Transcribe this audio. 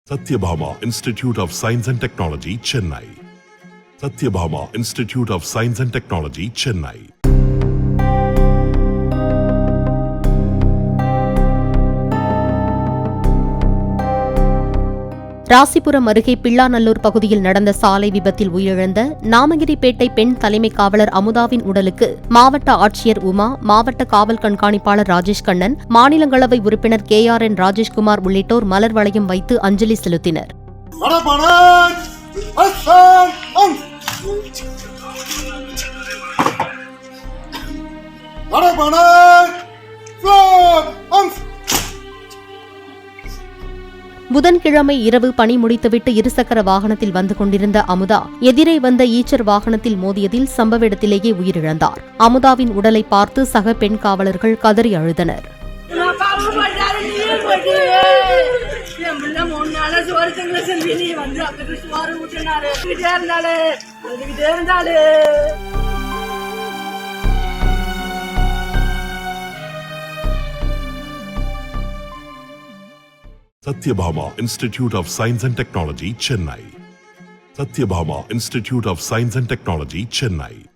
Satyabhama Institute of Science and Technology, Chennai. Satyabhama Institute of Science and Technology, Chennai. Rasipuram அருகே பிள்ளாநல்லூர் பகுதியில் நடந்த சாலை விபத்தில் உயிரிழந்த நாமகிரிப்பேட்டை பெண் தலைமை காவலர் அமுதாவின் உடலுக்கு மாவட்ட ஆட்சியர் உமா, மாவட்ட காவல் கண்காணிப்பாளர் ராஜேஷ் கண்ணன், மாநிலங்களவை உறுப்பினர் KRN ராஜேஷ்குமார் உள்ளிட்டோர் மலர் வளையம் வைத்து அஞ்சலி செலுத்தினர். புதன்கிழமை இரவு பணி முடித்துவிட்டு இருசக்கர வாகனத்தில் வந்து கொண்டிருந்த அமுதா எதிரே வந்த ஈச்சர் வாகனத்தில் மோதியதில் சம்பவ இடத்திலேயே உயிரிழந்தார். அமுதாவின் உடலை பார்த்து சக பெண் காவலர்கள் கதறி அழுதனர். Satyabhama Institute of Science and Technology, Chennai. Satyabhama Institute of Science and Technology, Chennai.